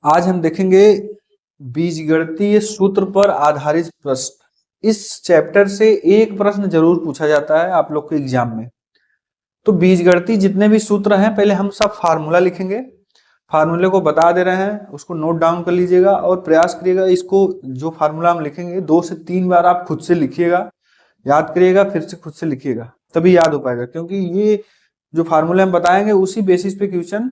आज हम देखेंगे बीजगणितीय सूत्र पर आधारित प्रश्न। इस चैप्टर से एक प्रश्न जरूर पूछा जाता है आप लोग के एग्जाम में। तो बीजगणितीय जितने भी सूत्र हैं पहले हम सब फार्मूला लिखेंगे, फार्मूले को बता दे रहे हैं, उसको नोट डाउन कर लीजिएगा और प्रयास करिएगा इसको जो फार्मूला हम लिखेंगे 2 से 3 बार आप खुद से लिखिएगा, याद करिएगा, फिर से खुद से लिखिएगा, तभी याद हो पाएगा। क्योंकि ये जो फार्मूले हम बताएंगे उसी बेसिस पे क्वेश्चन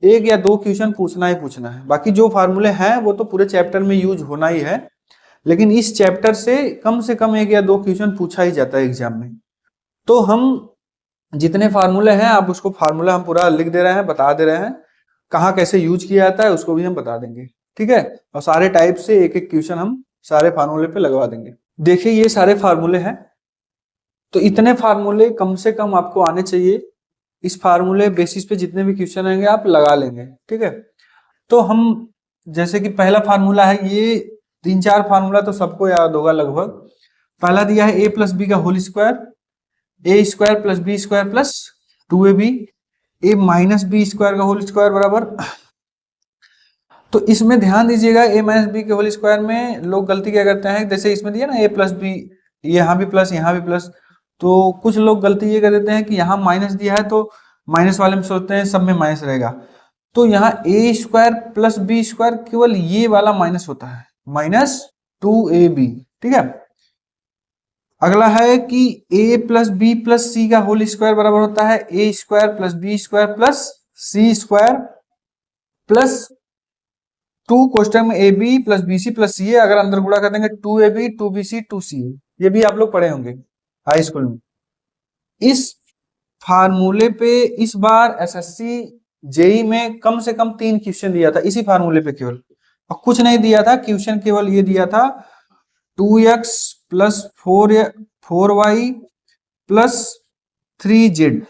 1 या 2 क्वेश्चन पूछना ही पूछना है। बाकी जो फार्मूले हैं वो तो पूरे चैप्टर में यूज होना ही है, लेकिन इस चैप्टर से कम 1 या 2 क्वेश्चन पूछा ही जाता है एग्जाम में। तो हम जितने फार्मूले हैं आप उसको फार्मूला हम पूरा लिख दे रहे हैं, बता दे रहे हैं, कहाँ कैसे यूज किया जाता है उसको भी हम बता देंगे, ठीक है। और सारे टाइप से एक एक क्वेश्चन हम सारे फार्मूले पे लगवा देंगे। देखिए ये सारे फार्मूले हैं, तो इतने फार्मूले कम से कम आपको आने चाहिए। इस फार्मूले बेसिस पे जितने भी क्वेश्चन आएंगे आप लगा लेंगे, ठीक है। तो हम जैसे कि पहला फार्मूला है, ये 3-4 फार्मूला तो सबको याद होगा लगभग। पहला दिया है a प्लस बी का whole square, A square plus B square plus 2ab, A minus B square का होल स्क्वायर बराबर। तो इसमें ध्यान दीजिएगा, ए माइनस बी के होल स्क्वायर में लोग गलती क्या करते हैं, जैसे इसमें दिया ना ए प्लस बी, यहाँ भी प्लस यहाँ भी प्लस, तो कुछ लोग गलती ये कर देते हैं कि यहाँ माइनस दिया है तो माइनस वाले में सोचते हैं सब में माइनस रहेगा। तो यहाँ ए स्क्वायर प्लस बी स्क्वायर केवल ये वाला माइनस होता है, माइनस 2ab, ठीक है। अगला है कि a plus B plus C का होल स्क्वायर बराबर होता है A square plus B square plus C square plus 2 question में A B plus B C plus C है, अगर अंदर गुणा कर देंगे 2ab 2bc 2ca। ये भी आप लोग पढ़े होंगे हाई स्कूल में। इस फार्मूले पे इस बार एसएससी जेई में कम से कम 3 क्वेश्चन दिया था इसी फार्मूले पे केवल, और कुछ नहीं दिया था क्वेश्चन, केवल ये दिया था 2x plus 4y plus 3z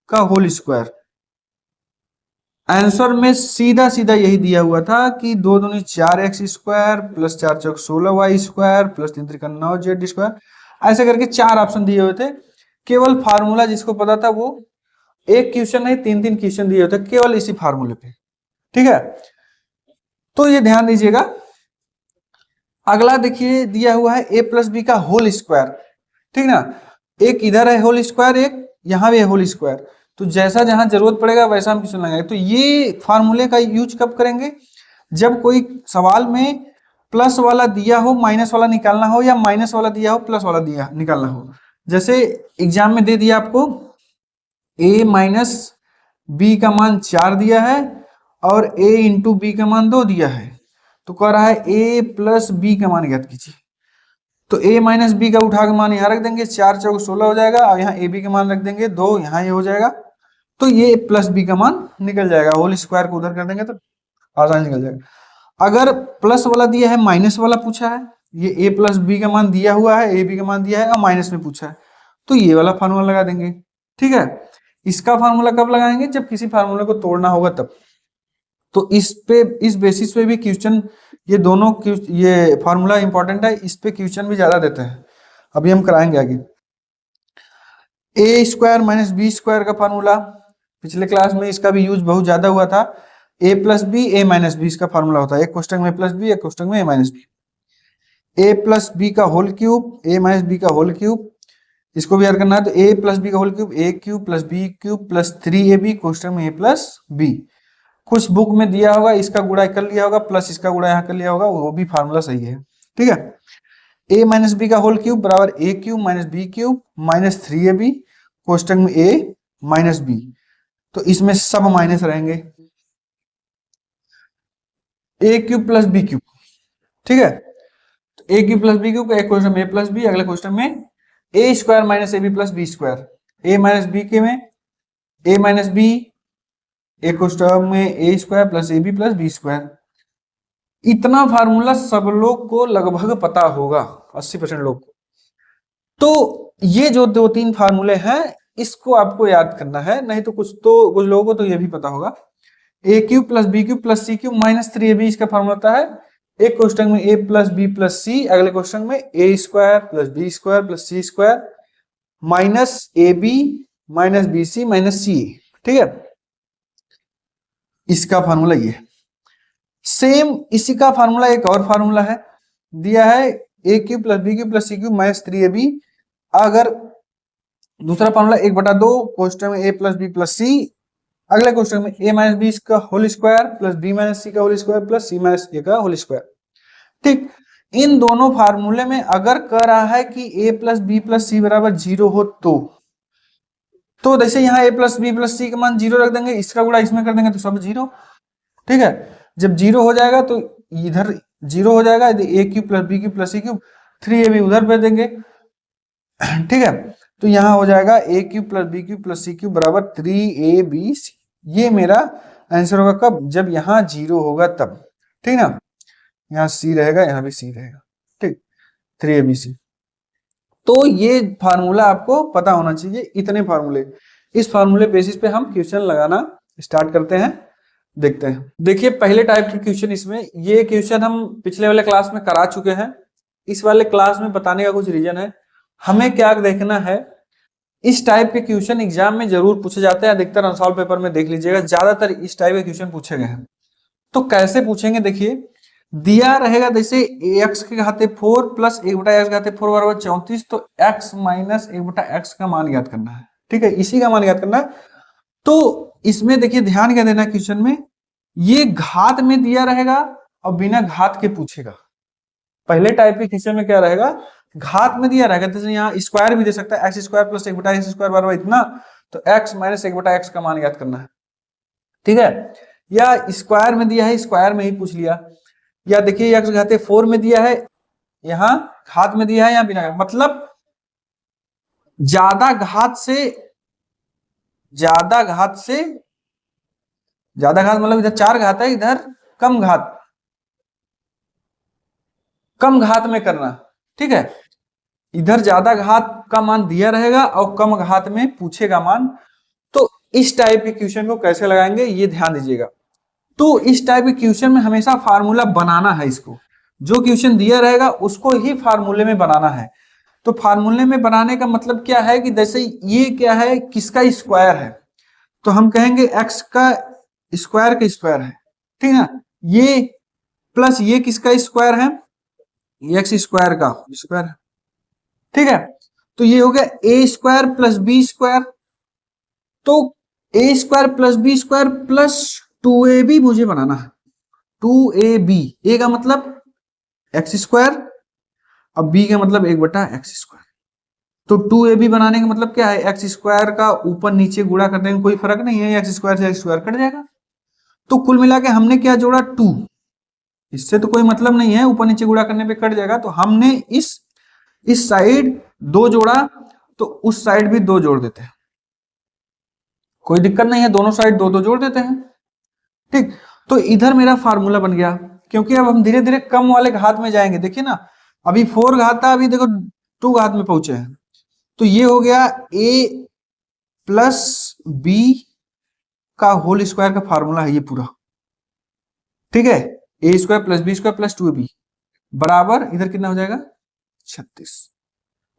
का होल स्क्वायर। आंसर में सीधा सीधा यही दिया हुआ था कि 2 दूनी 4x स्क्वायर प्लस 4 चौक 16y square plus 3 Trika 9z square, ऐसे करके 4 ऑप्शन दिए हुए थे। केवल फार्मूला जिसको पता था वो एक क्वेश्चन नहीं 3-3 क्वेश्चन दिए हुए थे केवल इसी फार्मूले पे, ठीक है। तो ये ध्यान दीजिएगा। अगला देखिए दिया हुआ है a प्लस बी का होल स्क्वायर, ठीक ना। एक इधर है होल स्क्वायर, एक यहाँ भी है होल स्क्वायर, तो जैसा जहां जरूरत पड़ेगा वैसा हम क्वेश्चन लगाएंगे। तो ये फार्मूले का यूज कब करेंगे, जब कोई सवाल में प्लस वाला दिया हो माइनस वाला निकालना हो, या माइनस वाला दिया हो प्लस वाला दिया निकालना हो। जैसे एग्जाम में दे दिया आपको a माइनस बी का मान 4 दिया है और a इंटू बी का मान 2 दिया है, तो कह रहा है a प्लस बी का मान ज्ञात कीजिए। तो a माइनस बी का उठा के मान यहाँ रख देंगे, 4 चौक 16 हो जाएगा, और यहाँ a b का मान रख देंगे 2, यहाँ ये हो जाएगा, तो ये प्लस बी का मान निकल जाएगा। होल स्क्वायर को उधर कर देंगे तो आसानी निकल जाएगा। अगर प्लस वाला दिया है माइनस वाला पूछा है, ये a प्लस बी का मान दिया हुआ है, a b का मान दिया है और माइनस में पूछा है, तो ये वाला फार्मूला लगा देंगे, ठीक है। इसका फार्मूला कब लगाएंगे, जब किसी फार्मूले को तोड़ना होगा तब। तो इस बेसिस पे भी क्वेश्चन, ये दोनों ये फार्मूला इंपॉर्टेंट है, इस पे क्वेश्चन भी ज्यादा देते हैं, अभी हम कराएंगे आगे। ए स्क्वायर माइनस बी स्क्वायर का फार्मूला पिछले क्लास में इसका भी यूज बहुत ज्यादा हुआ था। ए plus B A minus B इसका फार्मूला होता है, एक क्वेश्चन में प्लस बी, एक क्वेश्चन में A minus B. A plus B का whole cube A minus B का होल क्यूब, इसको भी याद करना है। तो ए प्लस बी का whole cube A cube plus B cube plus 3ab, question में ए प्लस बी। कुछ बुक में दिया होगा इसका गुणा कर लिया होगा प्लस इसका गुणा यहाँ कर लिया होगा, वो भी फार्मूला सही है, ठीक है। ए माइनस बी का होल क्यूब बराबर A cube minus B cube minus 3ab, question में ए माइनस बी, तो इसमें सब माइनस रहेंगे, A cube plus B cube, ठीक है। तो A cube plus B cube, एक क्वेश्चन में ए प्लस बी, अगले क्वेश्चन में A square minus A B plus B square, A minus B के में ए माइनस बी, एक क्वेश्चन में A square plus A B plus B square. इतना formula सब लोग को लगभग पता होगा, 80% लोग को। तो ये जो 2-3 फार्मूले हैं इसको आपको याद करना है, नहीं तो कुछ लोगों को तो ये भी पता होगा। A cube plus B cube plus C cube minus 3ab इसका फार्मूला होता है। एक क्वेश्चन में A plus B plus C, अगले क्वेश्चन में A square plus B square plus C square minus A B minus B C minus C, ठीक है। इसका फार्मूला ये। सेम इसी का फार्मूला एक और फार्मूला है, दिया है A cube plus B cube plus C cube minus 3ab। अगर दूसरा फार्मूला 1/2 क्वेश्चन में A plus B plus C, अगले क्वेश्चन में ए माइनस बी का whole square plus B minus C का whole square plus C minus A का whole square. ठीक, इन दोनों फार्मूले में अगर कह रहा है कि ए प्लस बी प्लस सी बराबर 0 हो तो जैसे यहाँ ए प्लस बी प्लस सी का मान 0 रख देंगे, इसका गुणा इसमें कर देंगे तो सब 0। ठीक है, जब 0 हो जाएगा तो इधर 0 हो जाएगा, A cube plus B cube plus C cube 3ab उधर भेज देंगे। ठीक है, तो यहाँ हो जाएगा A cube plus B cube plus C cube बराबर 3abc। ये मेरा आंसर होगा कब, जब यहाँ 0 होगा तब। ठीक ना, यहाँ सी रहेगा, यहाँ भी सी रहेगा। ठीक, 3abc। तो ये फार्मूला आपको पता होना चाहिए, इतने फार्मूले। इस फार्मूले बेसिस पे हम क्वेश्चन लगाना स्टार्ट करते हैं, देखते हैं। देखिए पहले टाइप के क्वेश्चन, इसमें ये क्वेश्चन हम पिछले वाले क्लास में करा चुके हैं, इस वाले क्लास में बताने का कुछ रीजन है। हमें क्या देखना है, इस टाइप के क्वेश्चन एग्जाम में जरूर पूछे जाते हैं, अधिकतर अनसॉल्व पेपर में देख लीजिएगा, ज्यादातर इस टाइप के क्वेश्चन पूछे गए हैं। तो कैसे पूछेंगे, देखिए दिया रहेगा जैसे x के घाते 4 प्लस 1/x घाते 4 बराबर 34, तो x माइनस 1/x का मान ज्ञात करना है। ठीक है, इसी का मान ज्ञात करना है। तो इसमें देखिए ध्यान क्या देना, क्वेश्चन में ये घात में दिया रहेगा और बिना घात के पूछेगा। पहले टाइप के क्वेश्चन में क्या रहेगा, घात में दिया रहेगा, जैसे यहाँ स्क्वायर भी दे सकता है, x square plus 1/x square बराबर इतना, तो x माइनस 1/x का मान ज्ञात करना है। ठीक है, या स्क्वायर में दिया है, स्क्वायर में ही पूछ लिया, या देखिए x घाते 4 में दिया है, यहाँ घात में दिया है, यहाँ बिना, मतलब ज्यादा घात मतलब इधर 4 घात है, इधर कम घात में करना। ठीक है, इधर ज्यादा घात का मान दिया रहेगा और कम घात में पूछेगा मान। तो इस टाइप के क्वेश्चन को कैसे लगाएंगे ये ध्यान दीजिएगा। तो इस टाइप के क्वेश्चन में हमेशा फार्मूला बनाना है, इसको जो क्वेश्चन दिया रहेगा उसको ही फार्मूले में बनाना है। तो फार्मूले में बनाने का मतलब क्या है कि जैसे ये क्या है, किसका स्क्वायर है, तो हम कहेंगे x का स्क्वायर है। ठीक है, ये प्लस ये किसका स्क्वायर है, x स्क्वायर का स्क्वायर है। ठीक है, तो ये हो गया a square plus b square, तो a square plus b square plus 2ab मुझे बनाना है। 2ab, a का मतलब x स्क्वायर और b का मतलब 1/x स्क्वायर। तो 2ab बनाने का मतलब क्या है, x स्क्वायर का ऊपर नीचे गुणा करने में कोई फर्क नहीं है, x स्क्वायर से x स्क्वायर कट जाएगा। तो कुल मिला के हमने क्या जोड़ा, 2, इससे तो कोई मतलब नहीं है, ऊपर नीचे गुणा करने पे कट जाएगा। तो हमने इस साइड 2 जोड़ा, तो उस साइड भी 2 जोड़ देते हैं, कोई दिक्कत नहीं है, दोनों साइड 2 जोड़ देते हैं। ठीक, तो इधर मेरा फार्मूला बन गया, क्योंकि अब हम धीरे धीरे कम वाले घात में जाएंगे। देखिए ना, अभी 4 घात था, अभी देखो 2 घात में पहुंचे हैं। तो ये हो गया a प्लस b का होल स्क्वायर का फार्मूला है ये पूरा। ठीक है, a square plus b square plus 2ab बराबर इधर कितना हो जाएगा, 36।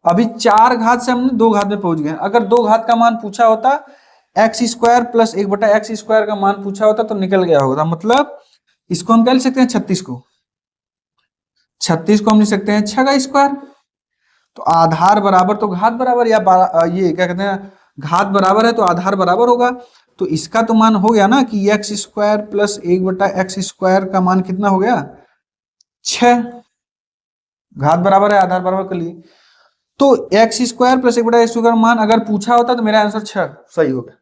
अभी 4 घात से हमने 2 घात में पहुंच गए। अगर 2 घात का मान पूछा होता, x square plus 1/x square का मान पूछा होता तो निकल गया होता। मतलब इसको हम क्या लिख सकते हैं, 36 को हम लिख सकते हैं 6 का स्क्वायर। तो आधार बराबर तो घात बराबर, या ये क्या कहते हैं, घात बराबर है तो आधार बराबर होगा। तो इसका तो मान हो गया ना कि x square plus 1/x square का मान कितना हो गया, 6। घात बराबर है, आधार बराबर कर लिए। तो x square plus 1/x square मान अगर पूछा होता तो मेरा आंसर 6 सही हो गया।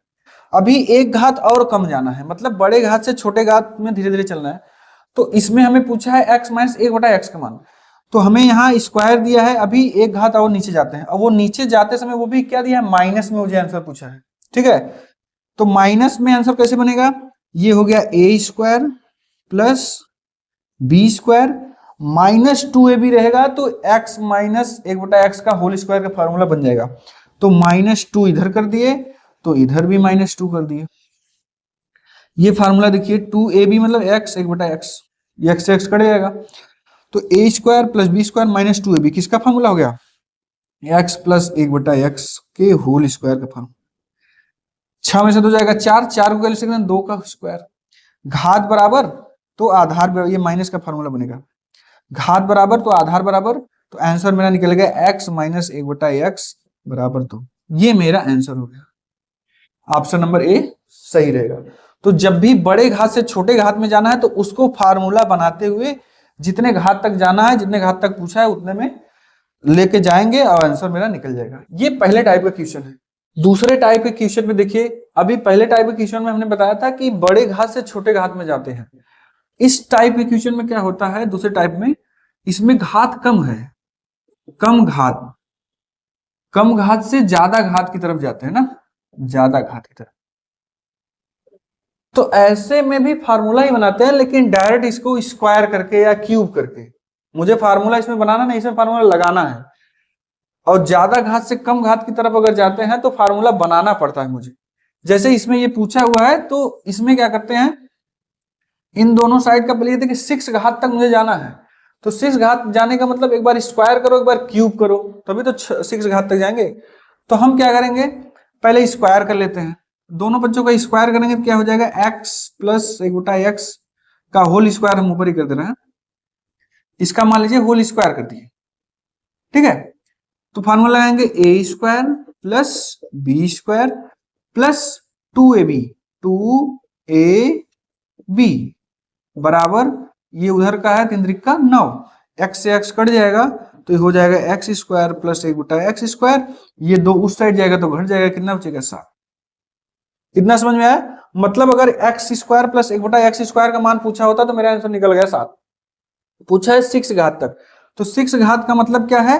अभी एक घात और कम जाना है, मतलब बड़े घात से छोटे घात में धीरे धीरे चलना है। तो इसमें हमें पूछा है x माइनस 1/x का मान, तो हमें यहाँ स्क्वायर दिया है, अभी एक घात और नीचे जाते हैं। अब वो नीचे जाते समय वो भी क्या दिया है, माइनस में मुझे आंसर पूछा है। ठीक है, तो माइनस में आंसर कैसे बनेगा, ये हो गया a square plus b square minus 2ab रहेगा, तो x माइनस 1/x का होल स्क्वायर का फॉर्मूला बन जाएगा। तो -2 इधर कर दिए, तो इधर भी -2 कर दिए। ये फार्मूला देखिए, 2ab मतलब x 1/x, ये x से x कट जाएगा। तो a square plus b square minus 2ab किसका फार्मूला हो गया, x प्लस 1/x के होल स्क्वायर का फार्मूला। 6 में से 2 जाएगा 4, 4 को कैसे लिख सकते हैं, 2 का स्क्वायर। घात बराबर तो आधार बराबर, ये माइनस का फॉर्मूला बनेगा, घात बराबर तो आधार बराबर, तो आंसर मेरा निकल गया x माइनस 1/x बराबर 2। ये मेरा आंसर हो गया, ऑप्शन नंबर ए सही रहेगा। तो जब भी बड़े घात से छोटे घात में जाना है तो उसको फार्मूला बनाते हुए जितने घात तक जाना है, जितने घात तक पूछा है उतने में लेके जाएंगे और आंसर मेरा निकल जाएगा। ये पहले टाइप का क्वेश्चन है। दूसरे टाइप के क्वेश्चन में देखिए, अभी पहले टाइप के क्वेश्चन में हमने बताया था कि बड़े घात से छोटे घात में जाते हैं। इस टाइप के क्वेश्चन में क्या होता है, दूसरे टाइप में, इसमें घात कम है, कम घात से ज्यादा घात की तरफ जाते हैं ना, ज्यादा घात की तरफ। तो ऐसे में भी फार्मूला ही बनाते हैं, लेकिन डायरेक्ट इसको स्क्वायर करके या क्यूब करके। मुझे फार्मूला इसमें बनाना नहीं, इसमें फार्मूला लगाना है। और ज्यादा घात से कम घात की तरफ अगर जाते हैं तो फार्मूला बनाना पड़ता है मुझे। जैसे इसमें ये पूछा हुआ है, तो इसमें क्या करते हैं, इन दोनों साइड का पहले देखिए 6 घात तक मुझे जाना है, तो 6 घात जाने का मतलब एक बार स्क्वायर करो, एक बार क्यूब करो, तभी तो 6 घात तक जाएंगे। तो हम क्या करेंगे, पहले स्क्वायर कर लेते हैं। दोनों बच्चों का स्क्वायर करेंगे तो क्या हो जाएगा, x प्लस 1/x का होल स्क्वायर हम ऊपर ही कर दे रहे हैं, इसका मान लीजिए होल स्क्वायर कर दिए, ठीक है। तो फार्मूला लगाएंगे a square plus b square plus 2ab, 2ab बराबर, ये उधर का है 3 त्रिक का 9, x से x कट जाएगा तो ये हो जाएगा x square plus 1/x square, ये 2 उस साइड जाएगा तो घट जाएगा, कितना बचेगा 7। इतना समझ में आया? मतलब अगर x square plus 1/x square का मान पूछा होता तो मेरा आंसर निकल गया 7। पूछा है 6 घात तक, तो 6 घात का मतलब क्या है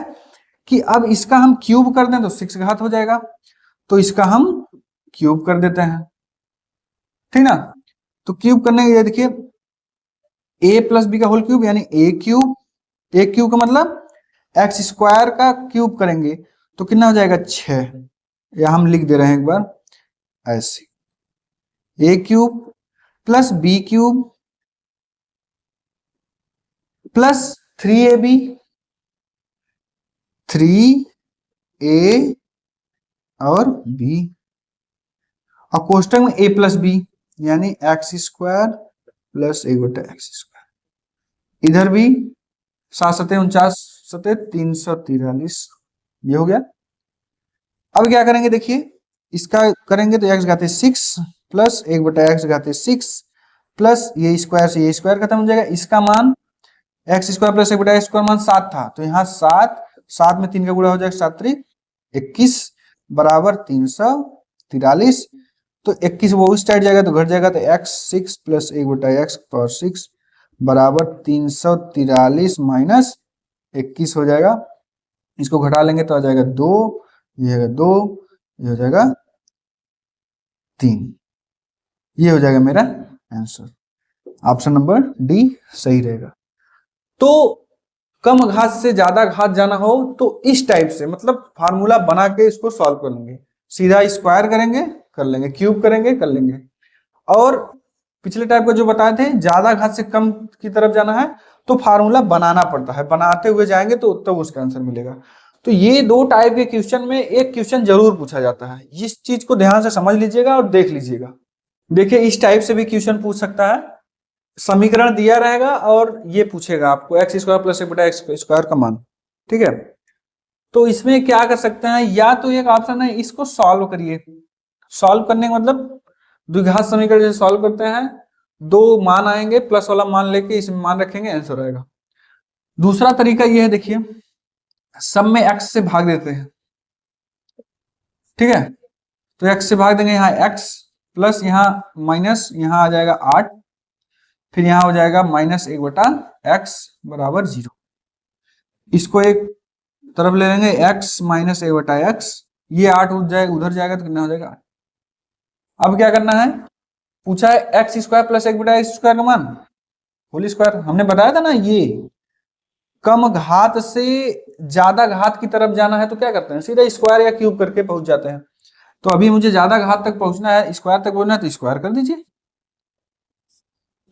कि अब इसका हम क्यूब कर दें तो 6 घात हो जाएगा, तो इसका हम क्यूब कर देते हैं, ठीक ना। तो क्यूब करने के लिए देखिए a प्लस बी का होल क्यूब यानी a क्यूब, का मतलब x स्क्वायर का क्यूब करेंगे तो कितना हो जाएगा 6, या हम लिख दे रहे हैं एक बार ऐसे, a cube plus b cube plus 3ab, 3a और b, और कोष्टक में a प्लस बी यानी x square plus 1/x square, इधर भी 7 सते 49 सते 343, ये हो गया। अब क्या करेंगे देखिए, इसका करेंगे तो x घाते 6 प्लस 1/x घाते 6 प्लस ये स्क्वायर से ये स्क्वायर खत्म हो जाएगा, इसका मान x square plus 1/x square मान 7 था, तो यहाँ 7 में 3 का गुणा हो जाएगा 7 त्रिक 21 बराबर 343, तो 21 वो उस साइड जाएगा तो घट जाएगा, तो x 6 प्लस 1/x पावर 6 बराबर 343 माइनस 21 हो जाएगा। इसको घटा लेंगे तो आ जाएगा 2, ये है 2, ये हो जाएगा 3, ये हो जाएगा मेरा आंसर। ऑप्शन नंबर डी सही रहेगा। तो कम घात से ज्यादा घात जाना हो तो इस टाइप से, मतलब फार्मूला बना के इसको सॉल्व कर लेंगे, सीधा स्क्वायर करेंगे कर लेंगे, क्यूब करेंगे कर लेंगे। और पिछले टाइप का जो बताए थे, ज्यादा घात से कम की तरफ जाना है तो फार्मूला बनाना पड़ता है, बनाते हुए जाएंगे तो तब उसका आंसर मिलेगा। तो ये 2 टाइप के क्वेश्चन में एक क्वेश्चन जरूर पूछा जाता है, इस चीज को ध्यान से समझ लीजिएगा और देख लीजिएगा। देखिए इस टाइप से भी क्वेश्चन पूछ सकता है, समीकरण दिया रहेगा और ये पूछेगा आपको x square plus 1/x square का मान, ठीक है। तो इसमें क्या कर सकते हैं, या तो एक ऑप्शन है इसको सॉल्व करिए, सॉल्व करने का मतलब द्विघात समीकरण जैसे सॉल्व करते हैं, 2 मान आएंगे, प्लस वाला मान लेके इसमें मान रखेंगे, आंसर आएगा। दूसरा तरीका ये है, देखिए सब में x से भाग देते हैं, ठीक है। तो x से भाग देंगे, यहाँ x प्लस यहाँ माइनस, यहाँ आ जाएगा 8, फिर यहाँ हो जाएगा माइनस 1/x बराबर 0। इसको एक तरफ ले लेंगे, x माइनस 1/x, ये 8 उधर जाएगा तो कितना हो जाएगा 8। अब क्या करना है, पूछा है x square plus 1/x square का मान होल स्क्वायर, हमने बताया था ना, ये कम घात से ज्यादा घात की तरफ जाना है तो क्या करते हैं, सीधा स्क्वायर या क्यूब करके पहुंच जाते हैं। तो अभी मुझे ज्यादा घात तक पहुंचना है, स्क्वायर तक पहुंचना है, तो स्क्वायर कर दीजिए।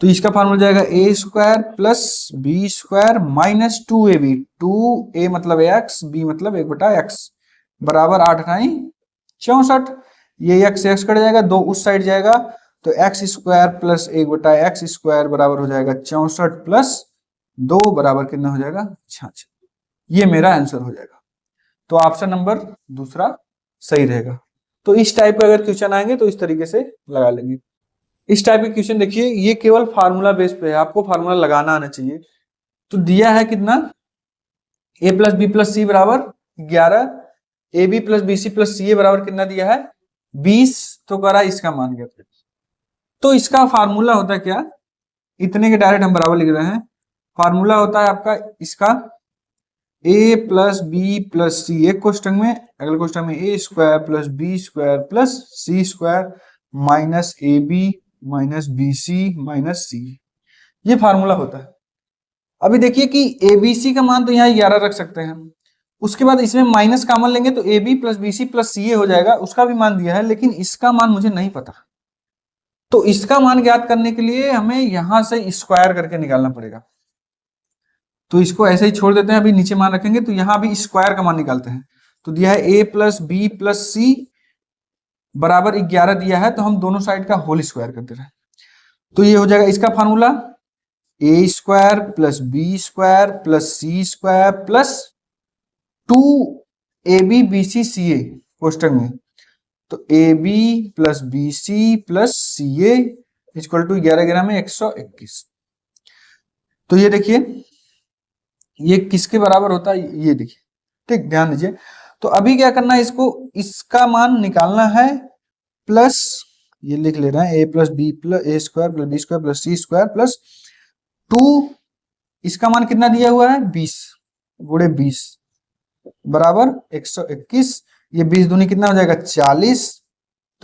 तो इसका फार्मूला जाएगा a square plus b square minus 2ab, 2a मतलब x, b मतलब 1/x बराबर 8 × 64, ये x से x कट जाएगा, 2 उस साइड जाएगा तो एक्स स्क्वायर प्लस 1/x² बराबर हो जाएगा 64 प्लस 2 बराबर कितना हो जाएगा 66। ये मेरा आंसर हो जाएगा। तो ऑप्शन नंबर दूसरा सही रहेगा। तो इस टाइप के अगर क्वेश्चन आएंगे तो इस तरीके से लगा लेंगे। इस टाइप के क्वेश्चन देखिए, ये केवल फार्मूला बेस पे है, आपको फार्मूला लगाना आना चाहिए। तो दिया है कितना, a plus B plus C बराबर 11, A B plus B C plus C A बराबर कितना दिया है 20। तो करा इसका मान गया। तो इसका फार्मूला होता है क्या, इतने के डायरेक्ट हम बराबर लिख रहे हैं। फार्मूला होता है आपका इसका a plus B plus C, एक क्वेश्चन में, अगले क्वेश्चन में a square plus B square plus C square minus A B minus B C minus C. ये फार्मूला होता है। अभी देखिए कि ए बी सी का मान तो यहाँ 11 रख सकते हैं, उसके बाद इसमें माइनस कॉमन लेंगे तो A B plus B C plus C A हो जाएगा, उसका भी मान दिया है, लेकिन इसका मान मुझे नहीं पता। तो इसका मान ज्ञात करने के लिए हमें यहां से स्क्वायर करके निकालना पड़ेगा। तो इसको ऐसे ही छोड़ देते हैं, अभी नीचे मान रखेंगे, तो यहां भी स्क्वायर का मान निकालते हैं। तो दिया है a plus B plus C बराबर 11 दिया है, तो हम दोनों साइड का होल स्क्वायर कर दे रहे हैं। तो ये हो जाएगा इसका formula a square plus B square plus C square plus 2ab bc ca question में। तो ab plus B C plus C A equal to 11 में 121। तो ये देखिए ये किसके बराबर होता है, ये देखिए, ठीक, ध्यान दीजिए। तो अभी क्या करना है, इसको इसका मान निकालना है, प्लस ये लिख ले रहे हैं a plus B plus A square plus B square plus C square plus 2, इसका मान कितना दिया हुआ है 20 गुणे 20 बराबर 121। ये 20 दूनी कितना हो जाएगा 40,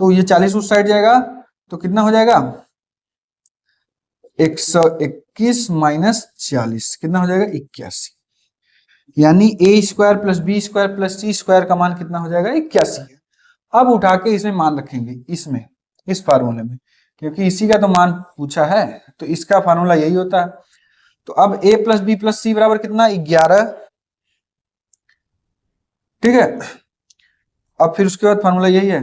तो ये 40 उस साइड जाएगा, तो कितना हो जाएगा 121 माइनस 40 कितना हो जाएगा 81। यानी A square plus B square plus C square का मान कितना हो जाएगा 81। अब उठा के इसमें मान रखेंगे, इसमें इस फार्मूले में, क्योंकि इसी का तो मान पूछा है, तो इसका फार्मूला यही होता है। तो अब a plus B plus C बराबर कितना 11, ठीक है। अब फिर उसके बाद फार्मूला यही है,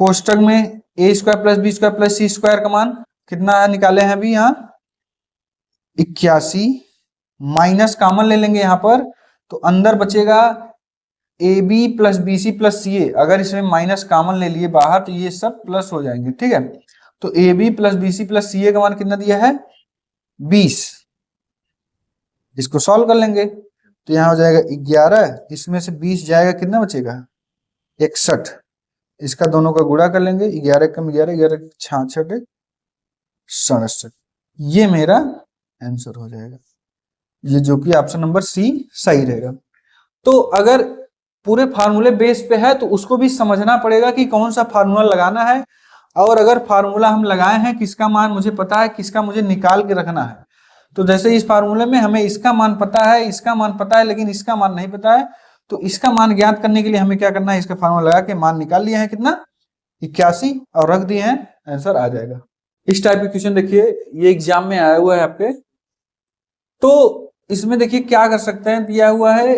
कोष्टक में a square plus B square plus C square का मान कितना निकाले हैं अभी यहाँ 81, माइनस कॉमन ले लेंगे यहाँ पर, तो अंदर बचेगा A B plus B C plus C A. अगर इसमें माइनस कॉमन ले लिए बाहर तो ये सब प्लस हो जाएंगे, ठीक है। तो A B plus B C plus C A का मान कितना दिया है 20। इसको सॉल्व कर लेंगे तो यहाँ हो जाएगा 11, इसमें से 20 जाएगा, कितना बचेगा 61। इसका दोनों का गुणा कर लेंगे, 11 कम 11 11 66 67। ये मेरा आंसर हो जाएगा, ये जो कि ऑप्शन नंबर सी सही रहेगा। तो अगर पूरे फार्मूले बेस पे है तो उसको भी समझना पड़ेगा कि कौन सा फार्मूला लगाना है, और अगर फार्मूला हम लगाए हैं किसका मान मुझे पता है, किसका मुझे निकाल के रखना है। तो जैसे इस फार्मूले में हमें इसका मान पता है, इसका मान पता है, लेकिन इसका मान नहीं पता है, तो इसका मान ज्ञात करने के लिए हमें क्या करना है, इसका फार्मूला लगा के मान निकाल लिया है कितना 81 और रख दिए हैं, आंसर आ जाएगा। इस टाइप के क्वेश्चन देखिए ये एग्जाम में आया हुआ है आपके। तो इसमें देखिए क्या कर सकते हैं, दिया हुआ है,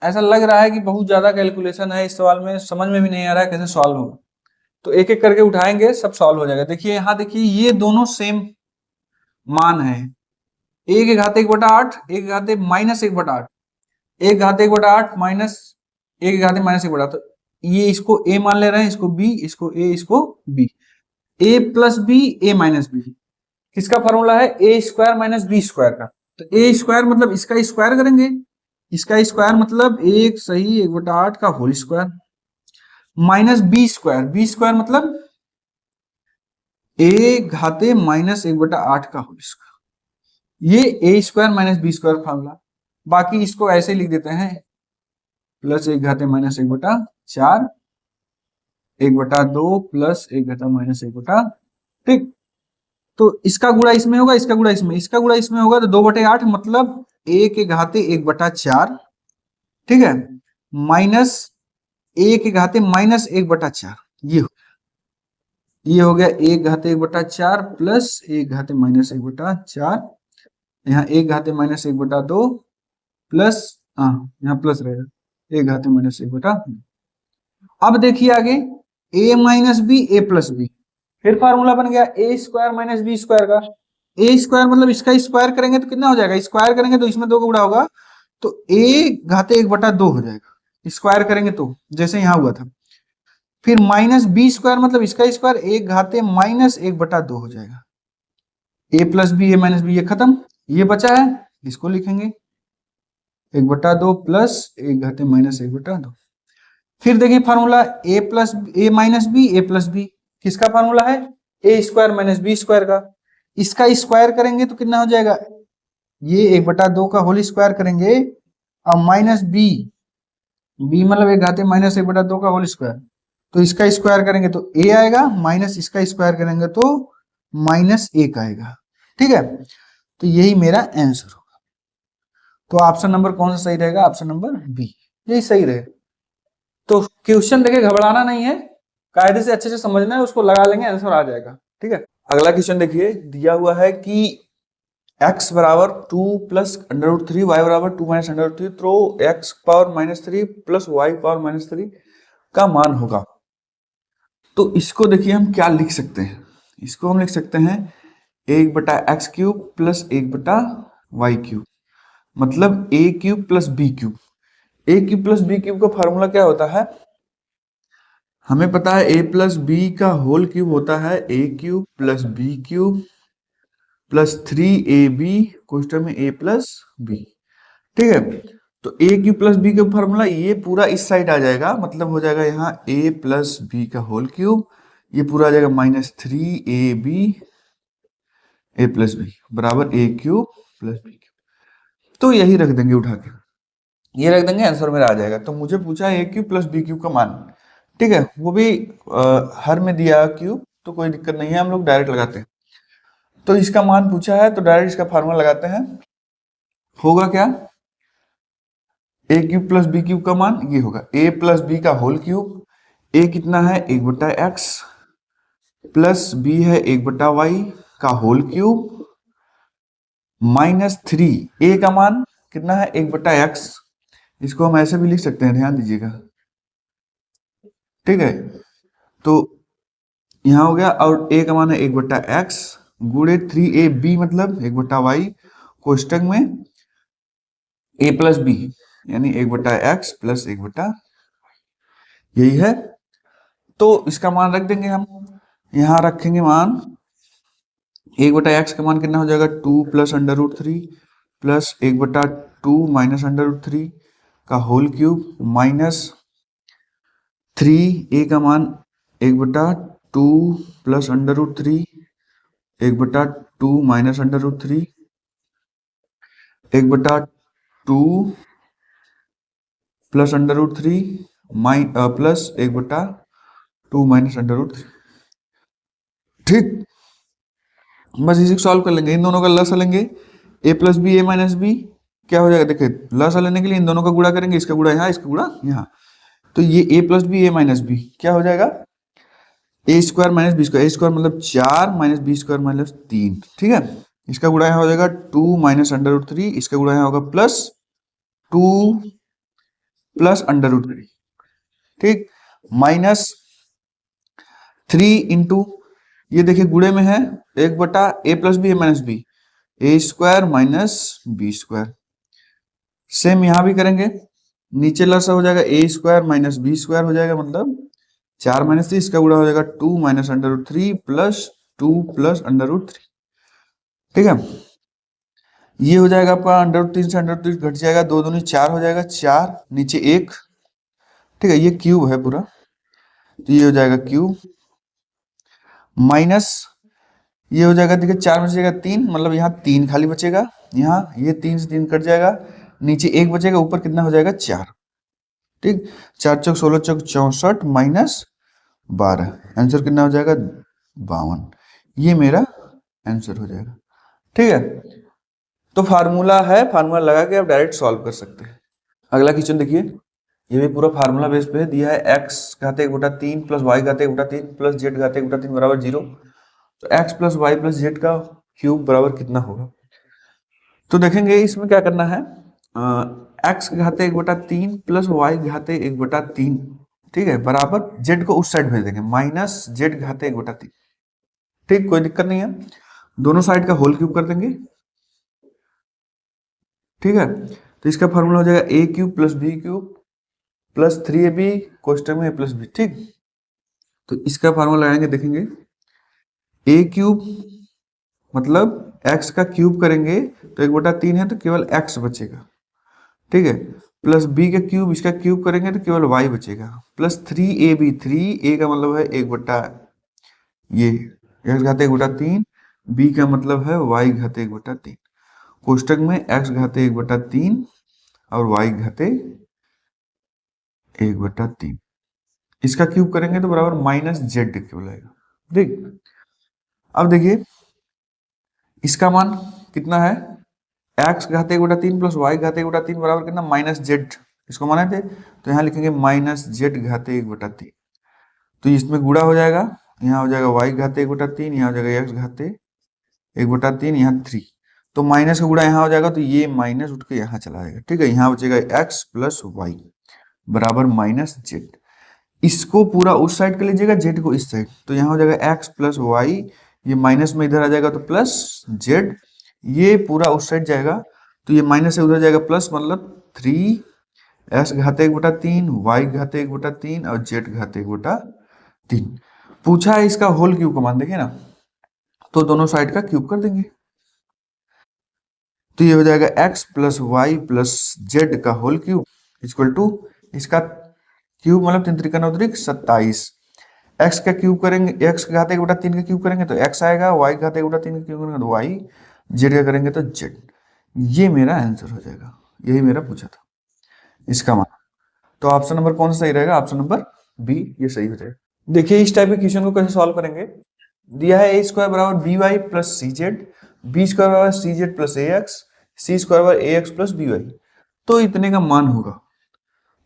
ऐसा लग रहा है कि बहुत ज्यादा कैलकुलेशन है इस सवाल में, समझ में भी नहीं आ रहा है कैसे सॉल्व होगा। तो एक एक करके उठाएंगे, सब सॉल्व हो जाएगा। देखिए यहाँ देखिए ये दोनों सेम मान है, 1/8 1/8 माइनस 1/8 1/8 माइनस 1/8 माइनस 1/8। तो ये इसको a मान ले रहे हैं, इसको b, इसको a, इसको b, a plus B A minus B. किसका फॉर्मूला है a square minus B square का। तो a स्क्वायर मतलब इसका स्क्वायर करेंगे, इसका स्क्वायर मतलब 1 सही 1/8 का whole square minus B square मतलब a घाते माइनस 1/8 का होल स्क्वायर। ये a square minus B square formula. बाकी इसको ऐसे लिख देते हैं, प्लस 1 घाते माइनस 1/4 1/2 प्लस 1 घाते माइनस 1/, ठीक। तो इसका गुणा इसमें होगा, इसका गुणा इसमें, इसका गुणा इसमें होगा, तो 2/8 मतलब 1 के घाते 1/4, ठीक है, माइनस 1 के घाते माइनस 1/4। ये हो गया 1 घाते 1/4 प्लस 1 घाते माइनस 1/4, यहाँ 1 घाते माइनस 1/2 प्लस, यहाँ प्लस रहेगा 1 घाते माइनस 1/2। अब देखिए आगे a minus B A plus B, फिर फार्मूला बन गया A square minus B square का। ए स्क्वायर मतलब इसका स्क्वायर करेंगे तो कितना हो जाएगा, स्क्वायर करेंगे तो इसमें 2 का गुणा होगा तो ए घाते 1/2 हो जाएगा, स्क्वायर करेंगे तो जैसे यहां हुआ था। फिर माइनस बी स्क्वायर मतलब इसका स्क्वायर 1 घाते माइनस 1/2 हो जाएगा। ए plus B A minus B ये खत्म, ये बचा है इसको लिखेंगे 1/2 प्लस 1 घाते माइनस 1/2। फिर देखिए formula A plus A minus B A plus B किसका फार्मूला है, A square minus B square का। इसका स्क्वायर करेंगे तो कितना हो जाएगा, ये 1/2 का होल स्क्वायर करेंगे और माइनस बी, बी मतलब 1 घाते माइनस 1/2 का होल स्क्वायर, तो इसका स्क्वायर करेंगे तो ए आएगा, माइनस इसका स्क्वायर करेंगे तो माइनस 1 आएगा। ठीक है, तो यही मेरा आंसर होगा। तो ऑप्शन नंबर कौन सा सही रहेगा, ऑप्शन नंबर बी, यही सही रहेगा। तो क्वेश्चन देखिए घबराना नहीं है, कायदे से अच्छे से समझना है, उसको लगा लेंगे आंसर आ जाएगा। ठीक है, अगला क्वेश्चन देखिए, दिया हुआ है कि x बराबर 2 प्लस √3 y बराबर 2 माइनस √3, तो x power -3 plus y power -3 का मान होगा। तो इसको देखिए हम क्या लिख सकते हैं, इसको हम लिख सकते हैं 1/x³ प्लस 1/y³, मतलब a³ plus b³। a³ plus b³ का फॉर्मूला क्या होता है, हमें पता है a प्लस बी का होल क्यूब होता है a³ plus b³ plus 3ab question में a प्लस b। ठीक है, तो a³ प्लस b का फॉर्मूला ये पूरा इस साइड आ जाएगा, मतलब हो जाएगा यहाँ a प्लस बी का होल क्यूब, ये पूरा आ जाएगा -3ab a प्लस बी बराबर a³ प्लस b³। तो यही रख देंगे उठा के, ये रख देंगे, आंसर मेरा आ जाएगा। तो मुझे पूछा a³ प्लस b³ का मान, ठीक है, वो भी हर में दिया क्यूब, तो कोई दिक्कत नहीं है, हम लोग डायरेक्ट लगाते हैं। तो इसका मान पूछा है तो डायरेक्ट इसका फार्मूला लगाते हैं। होगा क्या, a³ प्लस b³ का मान ये होगा a प्लस बी का होल क्यूब, a कितना है 1/x प्लस b है 1/y का होल क्यूब -3, a का मान कितना है 1/x, इसको हम ऐसे भी लिख सकते हैं, ध्यान दीजिएगा। ठीक है, तो यहां हो गया, और a का मान है 1/x गुणे 3ab मतलब 1/y कोष्टक में a प्लस बी यानी 1/x प्लस 1/, यही है। तो इसका मान रख देंगे हम, यहां रखेंगे मान 1/x का मान कितना हो जाएगा 2 प्लस √3 प्लस 1/2 माइनस √3 का होल क्यूब माइनस 3a का मान 1/2 plus √3 1/2 minus √3 1/2 plus √3 plus 1/2 minus √3। ठीक, बस इसी को सॉल्व कर लेंगे, इन दोनों का लसा लेंगे, a plus B A minus B क्या हो जाएगा, देखिए लसा लेने के लिए इन दोनों का गुणा करेंगे, इसका गुणा यहाँ इसका गुणा यहाँ, तो ये a plus B A minus B क्या हो जाएगा a square minus B square, a square मतलब 4 माइनस बी स्क्वायर मतलब 3। ठीक है, इसका गुणा यहाँ हो जाएगा 2 माइनस √3, इसका गुणा यहाँ होगा प्लस 2 प्लस √3। ठीक, -3 इंटू ये देखिए गुणे में है 1/a plus B A minus B, A square minus B square. Same यहां भी करेंगे, नीचे लसा हो जाएगा A square minus B square हो जाएगा, मतलब 4 माइनस 3, इसका गुणा हो जाएगा 2 माइनस √3 प्लस 2 प्लस √3। ठीक है, ये हो जाएगा आपका √3 से √3 घट जाएगा, 2 दूनी 4 हो जाएगा, 4 नीचे 1। ठीक है, ये क्यूब है पूरा, तो ये हो जाएगा क्यूब माइनस ये हो जाएगा, देखिए 4 में से जाएगा 3, मतलब यहाँ 3 खाली बचेगा, यहाँ ये 3 से 3 कट जाएगा, नीचे 1 बचेगा, ऊपर कितना हो जाएगा 4। ठीक, 4 चौक 16 चौक 64 माइनस 12, आंसर कितना हो जाएगा 52, ये मेरा आंसर हो जाएगा। ठीक है, तो फार्मूला है, फार्मूला लगा के आप डायरेक्ट सॉल्व कर सकते हैं। अगला क्वेश्चन देखिए, ये भी पूरा फार्मूला बेस पे दिया है, x घाते 1/3 प्लस y घाते 1/3 प्लस z घाते 1/3 बराबर 0, तो x plus Y plus Z का क्यूब बराबर कितना होगा। तो देखेंगे इसमें क्या करना है, x घाते 1/3 प्लस y घाते 1/3, ठीक है, बराबर z को उस साइड भेज देंगे, माइनस z घाते 1/3। ठीक, कोई दिक्कत नहीं है। दोनों साइड का होल क्यूब कर देंगे। ठीक है, तो इसका फॉर्मूला हो जाएगा A cube plus B cube plus 3ab कोष्टक में a प्लस बी। ठीक, तो इसका फार्मूला लगाएंगे, देखेंगे ए क्यूब मतलब x का क्यूब करेंगे तो 1/3 है तो केवल x बचेगा। ठीक है, प्लस b का क्यूब, इसका क्यूब करेंगे तो केवल y बचेगा, प्लस 3ab, 3a का मतलब है 1/, ये x घाते 1/3, b का मतलब है y घाते 1/3, कोष्टक में x घाते 1/3 और y घाते 1/3। इसका क्यूब करेंगे तो बराबर माइनस जेड केवल आएगा। ठीक, अब देखिए इसका मान कितना है, x घाते 1/3 प्लस y घाते 1/3 बराबर कितना, माइनस जेड। इसको माने थे तो यहाँ लिखेंगे माइनस जेड घाते 1/3, तो इसमें गुणा हो जाएगा, यहाँ हो जाएगा y घाते 1/3, यहाँ हो जाएगा x घाते 1/3, यहाँ 3, तो माइनस का गुणा यहाँ हो जाएगा तो ये माइनस उठ के यहाँ चला जाएगा। ठीक है, यहाँ बचेगा x प्लस वाई बराबर माइनस जेड। इसको पूरा उस साइड कर लीजिएगा, जेड को इस साइड, तो यहाँ हो जाएगा x प्लस वाई, ये माइनस में इधर आ जाएगा तो प्लस जेड, ये पूरा उस साइड जाएगा तो ये माइनस से उधर जाएगा प्लस, मतलब 3 x घाते 1/3, y घाते 1/3 और z घाते 1/3। पूछा है इसका होल क्यूब का मान, देखिए ना, तो दोनों साइड का क्यूब कर देंगे, तो ये हो जाएगा x plus Y plus Z का होल क्यूब इक्वल टू, इसका क्यूब मतलब 3 त्रिका 9 त्रिक 27, x का क्यूब करेंगे, x घाते 1/3 का क्यूब करेंगे तो x आएगा, y घाते 1/3 का क्यूब करेंगे तो y, z का करेंगे तो z। ये मेरा आंसर हो जाएगा, यही मेरा पूछा था इसका मान। तो ऑप्शन नंबर कौन सा सही रहेगा, ऑप्शन नंबर बी, ये सही हो जाएगा। देखिए इस टाइप के क्वेश्चन को कैसे सॉल्व करेंगे, दिया है a स्क्वायर बराबर B Y plus C Z, B square बराबर सी जेड प्लस ए एक्स, सी स्क्वायर बराबर ए एक्स प्लस बी वाई, तो इतने का मान होगा।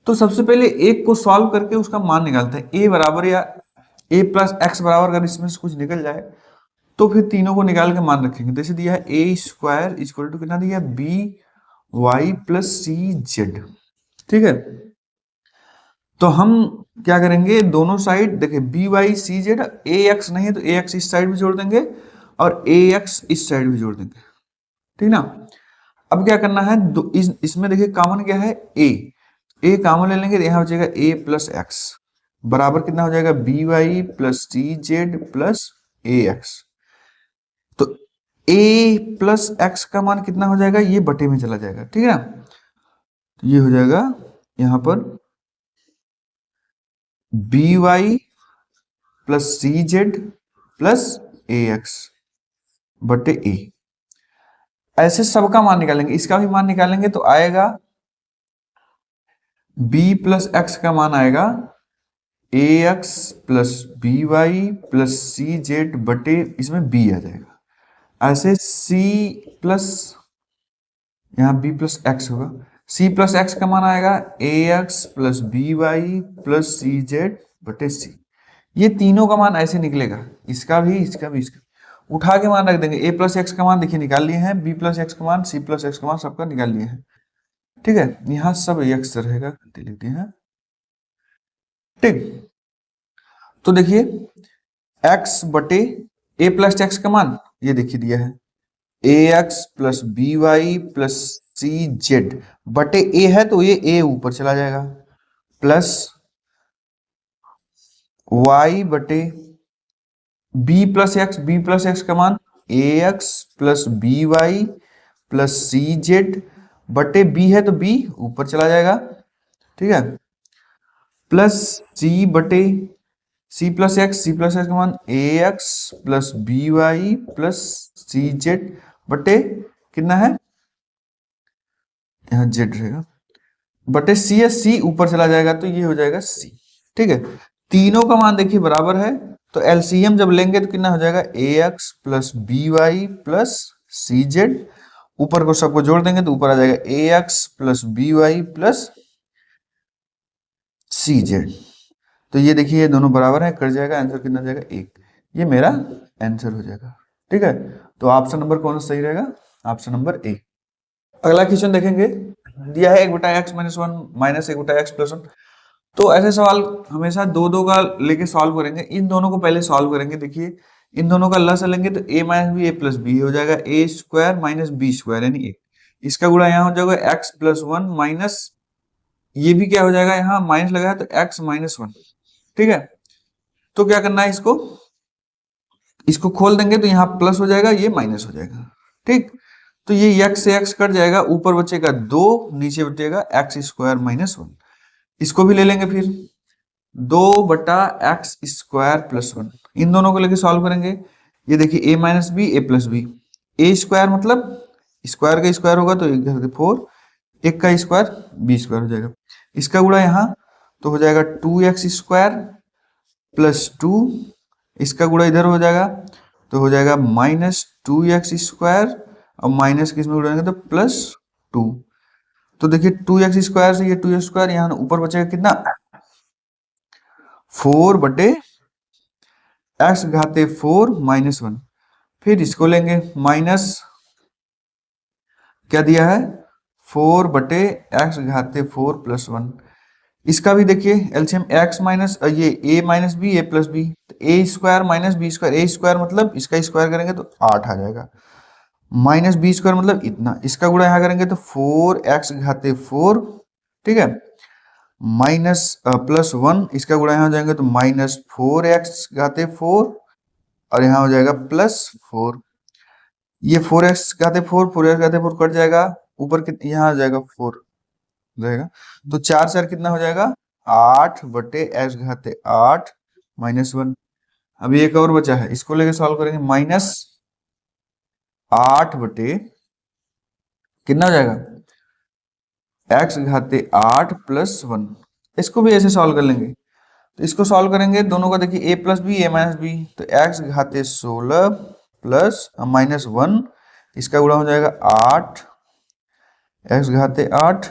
तो सबसे पहले एक को सॉल्व करके उसका मान निकालते हैं, a बराबर या a प्लस एक्स बराबर, अगर इसमें से कुछ निकल जाए तो फिर तीनों को निकाल के मान रखेंगे। जैसे दिया है ए स्क्वायर इक्वल टू कितना दिया है, B Y plus C Z. ठीक है, तो हम क्या करेंगे, दोनों साइड देखिए बी वाई सी जेड, ए एक्स नहीं है तो ए एक्स इस साइड भी जोड़ देंगे और ए एक्स इस साइड भी जोड़ देंगे। ठीक ना, अब क्या करना है, इसमें देखिए कॉमन क्या है, ए कॉमन ले लेंगे तो यहाँ हो जाएगा ए प्लस एक्स बराबर कितना हो जाएगा, B Y plus C Z plus ए एक्स। तो a प्लस एक्स का मान कितना हो जाएगा, ये बटे में चला जाएगा। ठीक है ना, तो ये हो जाएगा यहां पर B Y plus C Z plus ए एक्स बटे ए। ऐसे सबका मान निकालेंगे, इसका भी मान निकालेंगे तो आएगा b प्लस एक्स का मान आएगा A X plus B Y plus C Z बटे, इसमें b आ जाएगा। ऐसे c प्लस, यहाँ b प्लस एक्स होगा, c प्लस एक्स का मान आएगा A X plus B Y plus C Z बटे c। ये तीनों का मान ऐसे निकलेगा, इसका भी इसका भी इसका, उठा के मान रख देंगे। a प्लस एक्स का मान देखिए निकाल लिए हैं, b प्लस एक्स का मान, c प्लस एक्स का मान सबका निकाल लिए हैं। ठीक है, यहाँ सब एक्स रहेगा, लिख दिए हैं। ठीक, तो देखिए x बटे a प्लस एक्स का मान ये देखिए दिया है, A X plus B Y plus C Z बटे a है तो ये a ऊपर चला जाएगा, प्लस y बटे b प्लस एक्स का मान A X plus B Y plus C Z बटे b है तो b ऊपर चला जाएगा। ठीक है, प्लस c बटे सी प्लस एक्स का मान A X plus B Y plus C Z बटे कितना है, यहाँ जेड रहेगा बटे सी है, सी ऊपर चला जाएगा तो ये हो जाएगा सी। ठीक है, तीनों का मान देखिए बराबर है तो एलसीएम जब लेंगे तो कितना हो जाएगा, A X plus B Y plus C Z, ऊपर को सबको जोड़ देंगे तो ऊपर आ जाएगा A X plus B Y plus C Z. तो ये देखिए ये दोनों बराबर है, कट जाएगा, आंसर कितना जाएगा, 1। ये मेरा आंसर हो जाएगा। ठीक है, तो ऑप्शन नंबर कौन सा सही रहेगा, ऑप्शन नंबर ए। अगला क्वेश्चन देखेंगे, दिया है 1/x - 1 माइनस 1/x + 1। तो ऐसे सवाल हमेशा दो दो का लेके सॉल्व करेंगे, इन दोनों को पहले सॉल्व करेंगे। देखिए इन दोनों का लसा लेंगे तो a minus B A plus B हो जाएगा, A square minus B square यानी ए। इसका गुणा यहाँ हो जाएगा x प्लस वन माइनस, ये भी क्या हो जाएगा, यहाँ माइनस लगा है तो x माइनस वन। ठीक है, तो क्या करना है, इसको खोल देंगे तो यहाँ प्लस हो जाएगा, ये माइनस हो जाएगा। ठीक, तो ये x से x कट जाएगा, ऊपर बचेगा 2, नीचे बचेगा x स्क्वायर माइनस वन। इसको भी ले लेंगे फिर 2/x स्क्वायर प्लस वन, इन दोनों को लेके सॉल्व करेंगे। ये देखिए a minus B A plus B, A square मतलब स्क्वायर का स्क्वायर होगा तो 4, एक का स्क्वायर बी स्क्वायर हो जाएगा। इसका गुणा यहाँ तो हो जाएगा 2x स्क्वायर प्लस 2, इसका गुणा इधर हो जाएगा तो हो जाएगा -2x स्क्वायर, और माइनस किस में उड़ाएंगे तो +2। तो देखिए 2x स्क्वायर से ये 2x स्क्वायर, यहाँ ऊपर बचेगा कितना 4/x घाते 4 माइनस 1। फिर इसको लेंगे माइनस क्या दिया है 4/x घाते 4 प्लस 1। इसका भी देखिए एलसीएम x माइनस ये a minus B A plus B, A square minus B square, A square मतलब इसका स्क्वायर करेंगे तो 8 आ जाएगा, माइनस बी स्क्वायर मतलब इतना, इसका गुणा यहाँ करेंगे तो 4x घाते 4। ठीक है, माइनस प्लस 1, इसका गुणा यहाँ हो जाएंगे तो -4x घाते 4, और यहाँ हो जाएगा +4। ये 4x घाते 4, 4x घाते 4 कट जाएगा, ऊपर यहाँ आ जाएगा 4 रहेगा, तो 4 4 कितना हो जाएगा 8/x घाते 8 माइनस 1। अभी एक और बचा है, इसको लेके सॉल्व करेंगे, -8 बटे कितना हो जाएगा x घाते 8 प्लस 1। इसको भी ऐसे सॉल्व कर लेंगे, तो इसको सॉल्व करेंगे दोनों का, देखिए a plus B A minus B, तो x घाते 16 प्लस -1, इसका गुणा हो जाएगा 8 x घाते 8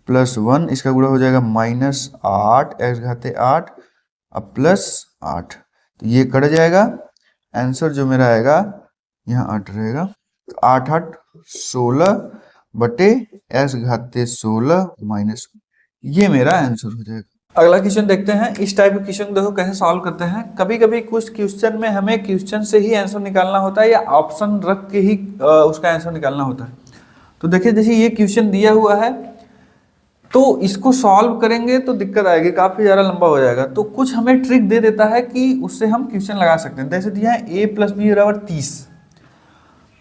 प्लस 1, इसका गुणा हो जाएगा -8 x घाते 8 अब प्लस 8, तो ये कट जाएगा, आंसर जो मेरा आएगा यहाँ 8 रहेगा, तो 8 8 16 बटे x घाते 16 माइनस, ये मेरा आंसर हो जाएगा। अगला क्वेश्चन देखते हैं। इस टाइप के क्वेश्चन देखो कैसे सॉल्व करते हैं। कभी कभी कुछ क्वेश्चन में हमें क्वेश्चन से ही आंसर निकालना होता है, या ऑप्शन रख के ही उसका आंसर निकालना होता है। तो देखिए जैसे ये क्वेश्चन दिया हुआ है, तो इसको सॉल्व करेंगे तो दिक्कत आएगी, काफी ज्यादा लंबा हो जाएगा। तो कुछ हमें ट्रिक दे देता है कि उससे हम क्वेश्चन लगा सकते हैं। जैसे दिया है a प्लस बी बराबर 30,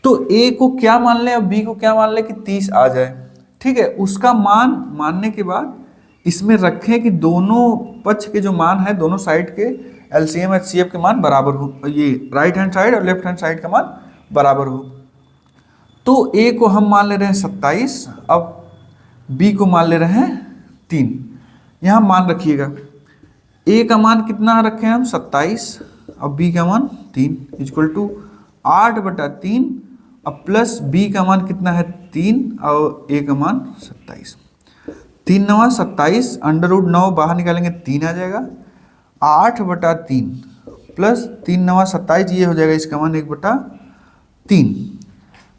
तो a को क्या मान लें और b को क्या मान लें कि 30 आ जाए। ठीक है, उसका मान मानने के बाद इसमें रखें कि दोनों पक्ष के जो मान है, दोनों साइड के एलसीएम एचसीएफ के मान बराबर हो, ये राइट हैंड साइड और लेफ्ट हैंड साइड का मान बराबर हो। तो a को हम मान ले रहे हैं 27, अब b को मान ले रहे हैं 3। यहाँ मान रखिएगा, a का मान कितना रखें हम 27, और b का मान 3 इक्वल टू 8/3, अब प्लस b का मान कितना है 3 और a का मान 27। 3 9 27, √9 बाहर निकालेंगे 3 आ जाएगा, 8/3 प्लस 3 9 27, ये हो जाएगा इसका मान 1/3।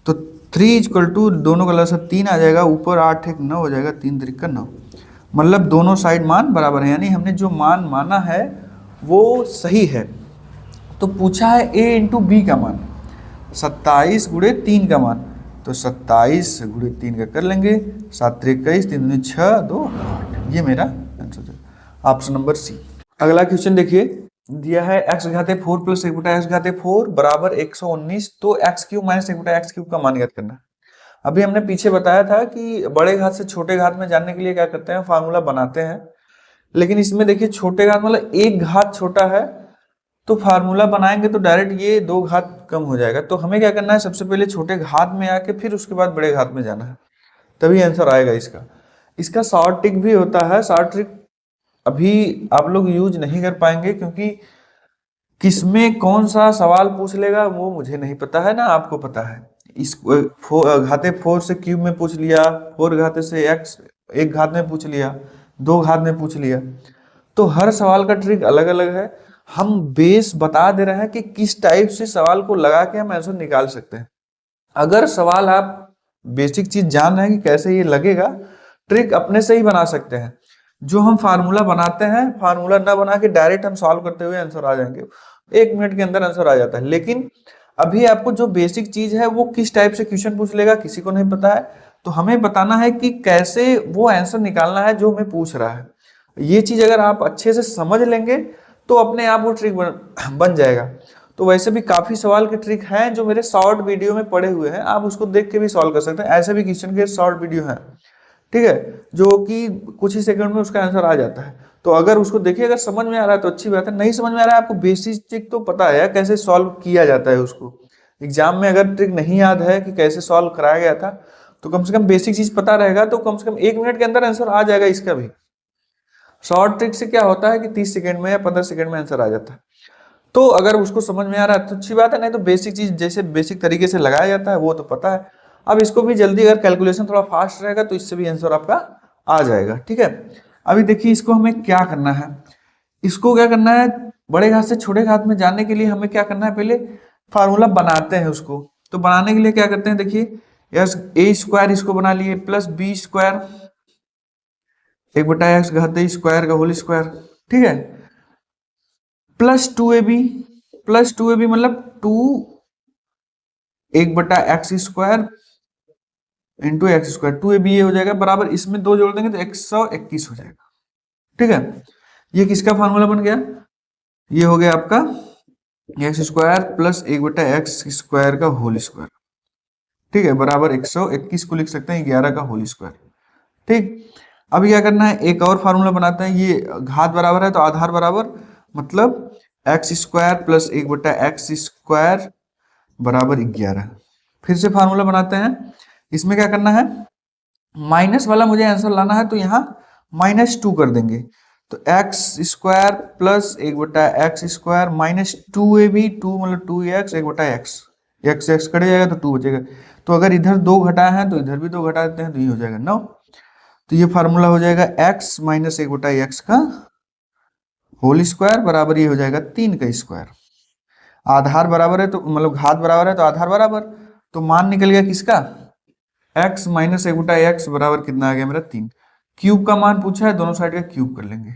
तो 3 इक्वल टू दोनों का लसा 3 आ जाएगा, ऊपर 8 1 9 हो जाएगा, 3 3 का 9, मतलब दोनों साइड मान बराबर है, यानी हमने जो मान माना है वो सही है। तो पूछा है a इंटू बी का मान, 27 गुणे 3 का मान, तो 27 गुणे 3 का कर लेंगे, 7 3 21, 3 2 6 2 8, ये मेरा आंसर है, ऑप्शन नंबर सी। अगला क्वेश्चन देखिए, दिया है x घाते 4 प्लस 1/x घाते 4 बराबर 119, तो x³ माइनस 1/x³ का मान ज्ञात करना। अभी हमने पीछे बताया था कि बड़े घात से छोटे घात में जानने के लिए क्या करते हैं, फार्मूला बनाते हैं। लेकिन इसमें देखिए छोटे घात मतलब एक घात छोटा है, तो फार्मूला बनाएंगे तो डायरेक्ट ये 2 घात कम हो जाएगा। तो हमें क्या करना है, सबसे पहले छोटे घात में आके फिर उसके बाद बड़े घात में जाना है, तभी आंसर आएगा इसका। इसका शॉर्ट ट्रिक भी होता है, शॉर्ट ट्रिक अभी आप लोग यूज नहीं कर पाएंगे, क्योंकि किसमें कौन सा सवाल पूछ लेगा वो मुझे नहीं पता है ना, आपको पता है। इस घाते 4 से क्यूब में पूछ लिया, 4 घाते से x 1 घात में पूछ लिया, 2 घात में पूछ लिया, तो हर सवाल का ट्रिक अलग अलग है। हम बेस बता दे रहे हैं कि किस टाइप से सवाल को लगा के हम आंसर निकाल सकते हैं। अगर सवाल आप बेसिक चीज जान रहे हैं कि कैसे ये लगेगा, ट्रिक अपने से ही बना सकते हैं। जो हम फार्मूला बनाते हैं, फार्मूला ना बना के डायरेक्ट हम सॉल्व करते हुए आंसर आ जाएंगे, 1 मिनट के अंदर आंसर आ जाता है। लेकिन अभी आपको जो बेसिक चीज है वो किस टाइप से क्वेश्चन पूछ लेगा किसी को नहीं पता है, तो हमें बताना है कि कैसे वो आंसर निकालना है जो हमें पूछ रहा है। ये चीज अगर आप अच्छे से समझ लेंगे तो अपने आप वो ट्रिक बन जाएगा। तो वैसे भी काफी सवाल के ट्रिक हैं जो मेरे शॉर्ट वीडियो में पड़े हुए हैं, आप उसको देख के भी सॉल्व कर सकते हैं। ऐसे भी क्वेश्चन के शॉर्ट वीडियो हैं, ठीक है, जो कि कुछ ही सेकंड में उसका आंसर आ जाता है। तो अगर उसको देखिए, अगर समझ में आ रहा है तो अच्छी बात है, नहीं समझ में आ रहा है आपको बेसिक तो पता है कैसे सॉल्व किया जाता है उसको। एग्जाम में अगर ट्रिक नहीं याद है कि कैसे सॉल्व कराया गया था, तो कम से कम बेसिक चीज पता रहेगा तो कम से कम 1 मिनट के अंदर आंसर आ जाएगा इसका भी। शॉर्ट ट्रिक से क्या होता है कि 30 सेकंड में या 15 सेकंड में आंसर आ जाता है। तो अगर उसको समझ में आ रहा है तो अच्छी बात है, नहीं तो बेसिक चीज जैसे बेसिक तरीके से लगाया जाता है वो तो पता है। अब इसको भी जल्दी, अगर कैलकुलेशन थोड़ा फास्ट रहेगा तो इससे भी आंसर आपका आ जाएगा, ठीक है। अभी देखिए इसको हमें क्या करना है, इसको क्या करना है, बड़े घात से छोटे घात में जाने के लिए हमें क्या करना है, पहले फार्मूला बनाते हैं उसको। तो बनाने के लिए क्या करते हैं, देखिए यस ए स्क्वायर इसको बना लिए प्लस बी स्क्वायर 1/x घात स्क्वायर का होल स्क्वायर, ठीक है, प्लस 2ab, प्लस 2ab मतलब 2 1/x square into x square, 2ab ये हो जाएगा बराबर, इसमें 2 जोड़ देंगे तो 121 हो जाएगा, ठीक है। ये किसका फार्मूला बन गया, ये हो गया आपका x square plus 1/x square का होल स्क्वायर, ठीक है, बराबर 121 को लिख सकते हैं 11 का होल स्क्वायर, ठीक। अभी क्या करना है, एक और फार्मूला बनाते हैं, ये घात बराबर है तो आधार बराबर, मतलब x square plus 1/x square बराबर 11। फिर से फार्मूला बनाते हैं, इसमें क्या करना है, माइनस वाला मुझे आंसर लाना है तो यहाँ -2 कर देंगे, तो x square plus 1/x square minus 2ab, 2 मतलब 2x 1/x, x x cut जाएगा तो 2 बचेगा। तो अगर इधर 2 घटाए हैं तो इधर भी 2 घटा देते हैं तो ये हो जाएगा 9। तो ये फार्मूला हो जाएगा x माइनस 1/x का होल स्क्वायर बराबर ये हो जाएगा 3 का स्क्वायर। आधार बराबर है तो मतलब घात बराबर है तो आधार बराबर, तो मान निकल गया किसका, x माइनस 1/x बराबर कितना आ गया मेरा 3। क्यूब का मान पूछा है, दोनों साइड का क्यूब कर लेंगे,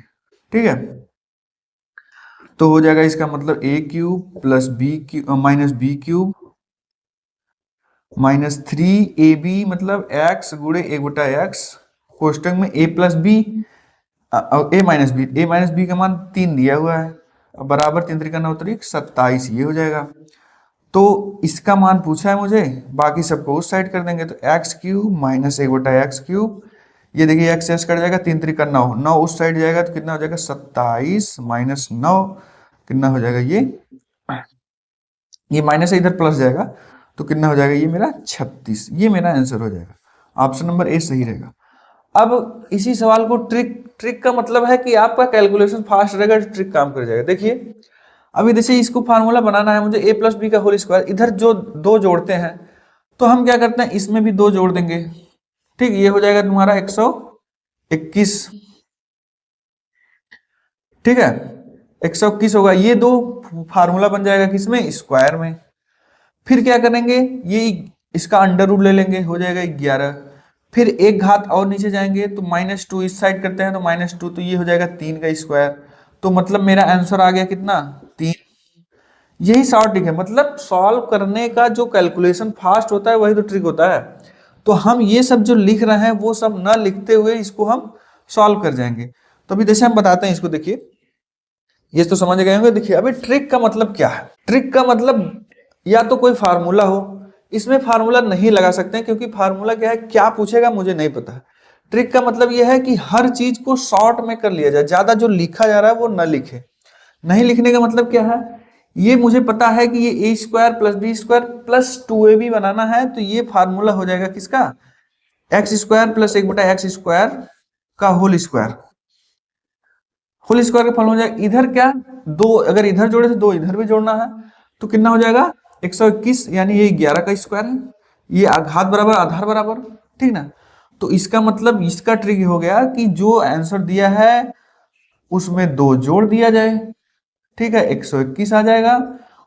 ठीक है। तो हो जाएगा इसका मतलब a cube plus B cube minus B cube minus 3ab मतलब x गुणे 1/x कोष्टक में a plus B a minus B का मान 3 दिया हुआ है, बराबर 3 त्रिका 9 त्रिक 27, ये हो जाएगा। तो इसका मान पूछा है मुझे, बाकी सबको उस साइड कर देंगे, तो x cube minus 1/x cube, ये देखिए एक्स एक्स कट जाएगा 3 त्रिका 9, 9 उस साइड जाएगा तो कितना हो जाएगा 27 माइनस 9 कितना हो जाएगा, ये माइनस इधर प्लस जाएगा तो कितना हो जाएगा, ये मेरा 36, ये मेरा आंसर हो जाएगा। ऑप्शन नंबर ए सही रहेगा। अब इसी सवाल को ट्रिक का मतलब है कि आपका कैलकुलेशन फास्ट रहेगा, ट्रिक काम कर जाएगा। देखिए अभी जैसे इसको फार्मूला बनाना है मुझे a प्लस बी का होल स्क्वायर, इधर जो 2 जोड़ते हैं तो हम क्या करते हैं, इसमें भी 2 जोड़ देंगे, ठीक, ये हो जाएगा तुम्हारा 121, ठीक है, 121 होगा, ये 2 फार्मूला बन जाएगा किसमें, स्क्वायर में। फिर क्या करेंगे, ये इसका अंडर रूट ले लेंगे, हो जाएगा 11। फिर एक घात और नीचे जाएंगे तो -2 इस साइड करते हैं तो -2, तो ये हो जाएगा 3 का स्क्वायर। तो मतलब मेरा आंसर आ गया कितना, 3। यही शॉर्ट ट्रिक है, मतलब सॉल्व करने का जो कैलकुलेशन फास्ट होता है वही तो ट्रिक होता है। तो हम ये सब जो लिख रहे हैं वो सब ना लिखते हुए इसको हम सॉल्व कर जाएंगे। तो अभी जैसे हम बताते हैं इसको, देखिए ये तो समझ गए होंगे। देखिए अभी ट्रिक का मतलब क्या है, ट्रिक का मतलब या तो कोई फार्मूला हो, इसमें फार्मूला नहीं लगा सकते हैं क्योंकि फार्मूला क्या है, क्या पूछेगा मुझे नहीं पता। ट्रिक का मतलब यह है कि हर चीज को शॉर्ट में कर लिया जाए, ज्यादा जो लिखा जा रहा है वो न लिखे। नहीं लिखने का मतलब क्या है, ये मुझे पता है कि ये a square plus B square plus 2ab बनाना है, तो ये फार्मूला हो जाएगा किसका, X square plus 1/x square का होल स्क्वायर। होल स्क्वायर का फॉर्मूला हो जाएगा, इधर क्या 2 अगर इधर जोड़े तो 2 इधर भी जोड़ना है, तो कितना हो जाएगा 121, यानी ये 11 का स्क्वायर है, ये घात बराबर आधार बराबर, ठीक ना। तो इसका मतलब इसका ट्रिक हो गया कि जो आंसर दिया है उसमें 2 जोड़ दिया जाए, ठीक है, 121 आ जाएगा,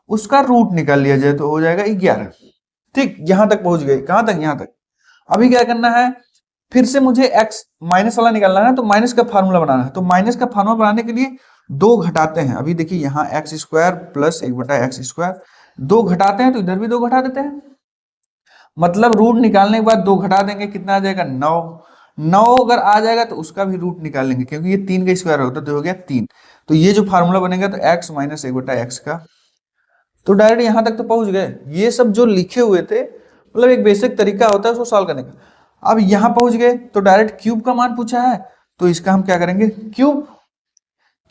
उसका रूट निकाल लिया जाए तो हो जाएगा 11, ठीक। यहां तक पहुंच गए, कहां तक, यहां तक। अभी क्या करना है, फिर से मुझे x माइनस वाला निकालना है, तो माइनस का फार्मूला बनाना है। तो माइनस का फार्मूला बनाने के लिए दो घटाते हैं, अभी देखिए यहाँ एक्स स्क्वायर प्लस 1/x², दो घटाते हैं तो इधर भी दो घटा देते हैं, मतलब रूट निकालने के बाद दो घटा देंगे, कितना आ जाएगा 9। 9 अगर आ जाएगा तो उसका भी रूट निकाल लेंगे, क्योंकि ये 3 का स्क्वायर होता तो हो गया 3। तो ये जो फार्मूला बनेगा तो x माइनस 1/x का, तो डायरेक्ट यहां तक तो पहुंच गए। ये सब जो लिखे हुए थे मतलब एक बेसिक तरीका होता है उसको सॉल्व करने का। अब यहां पहुंच गए तो डायरेक्ट क्यूब का मान पूछा है, तो इसका हम क्या करेंगे, क्यूब।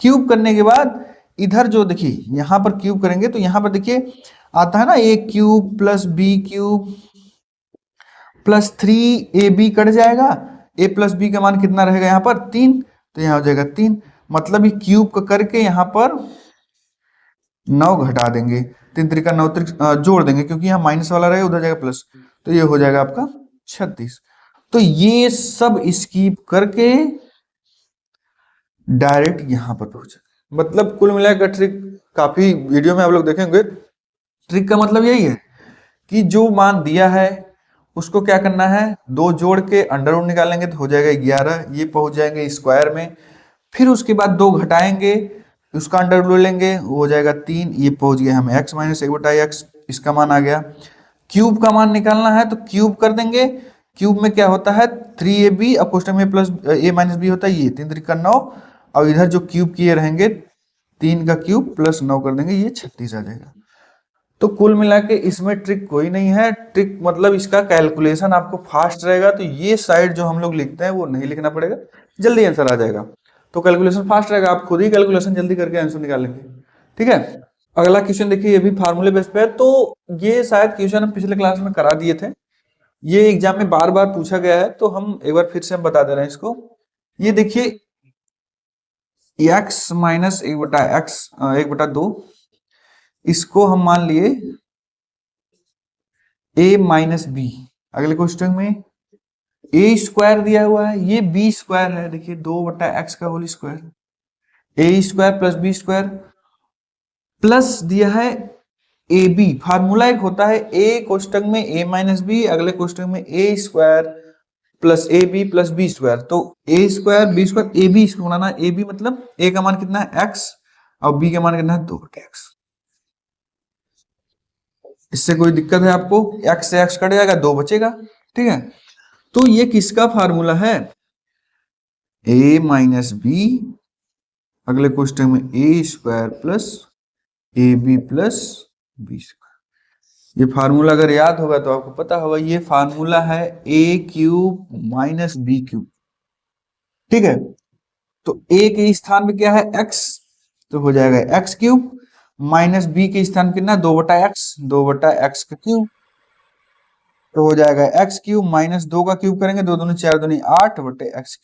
क्यूब करने के बाद इधर जो देखिए यहां पर क्यूब करेंगे तो यहां पर देखिए आता है ना a cube plus b cube plus 3ab cut जाएगा, a प्लस बी का मान कितना रहेगा यहाँ पर 3, तो यहाँ हो जाएगा 3, मतलब ये क्यूब का करके यहाँ पर 9 घटा देंगे, 3 त्रिका 9 जोड़ देंगे, क्योंकि यहाँ माइनस वाला रहेगा उधर जाएगा प्लस, तो ये हो जाएगा आपका 36। तो ये सब स्कीप करके डायरेक्ट यहां पर पहुंचे, मतलब कुल मिलाकर ट्रिक काफी वीडियो में आप लोग देखेंगे। ट्रिक का मतलब यही है कि जो मान दिया है उसको क्या करना है, दो जोड़ के अंडर रूट निकालेंगे तो हो जाएगा 11, ये पहुंच जाएंगे स्क्वायर में, फिर उसके बाद दो घटाएंगे उसका अंडर रूट लेंगे वो हो जाएगा 3, ये पहुंच गया हमें x माइनस 1/x, इसका मान आ गया। क्यूब का मान निकालना है तो क्यूब कर देंगे, क्यूब में क्या होता है 3ab, अब क्वेश्चन में प्लस a माइनस बी होता है, ये 3 त्रिका 9, और इधर जो क्यूब किए रहेंगे 3 का क्यूब प्लस 9 कर देंगे, ये 36 आ जाएगा। तो कुल मिला के इसमें ट्रिक कोई नहीं है, ट्रिक मतलब इसका कैलकुलेशन आपको फास्ट रहेगा, तो ये साइड जो हम लोग लिखते हैं वो नहीं लिखना पड़ेगा, जल्दी आंसर आ जाएगा। तो कैलकुलेशन फास्ट रहेगा, आप खुद ही कैलकुलेशन जल्दी करके आंसर निकाल लेंगे। ठीक है, अगला क्वेश्चन देखिए, ये भी फार्मूले बेस पे है, तो ये शायद क्वेश्चन हम पिछले क्लास में करा दिए थे, ये एग्जाम में बार बार पूछा गया है, तो हम एक बार फिर से हम बता दे रहे हैं इसको। ये देखिए x माइनस 1/2, इसको हम मान लिए a माइनस बी, अगले क्वेश्चन में a स्क्वायर दिया हुआ है, ये b स्क्वायर है, देखिए 2/x का whole square, a square plus b square plus दिया है ए बी। फार्मूला एक होता है a कोष्टक में a माइनस बी, अगले कोष्टक में a square plus A B plus B square, तो a square B square A B, इसको बनाना ए बी मतलब a का मान कितना है x और b का मान कितना है 2/x। इससे कोई दिक्कत है आपको, x से x कट जाएगा 2 बचेगा। ठीक है, तो ये किसका फार्मूला है, a माइनस बी, अगले क्वेश्चन में a square plus A B plus B square. ये फार्मूला अगर याद होगा तो आपको पता होगा, ये फार्मूला है a cube minus B cube. ठीक है, तो a के स्थान पे क्या है x, तो हो जाएगा x क्यूब, माइनस बी के स्थान पे कितना 2/x का क्यूब, तो हो जाएगा x क्यूब माइनस 2 का क्यूब करेंगे, 2 दूनी 4 दूनी 8/x।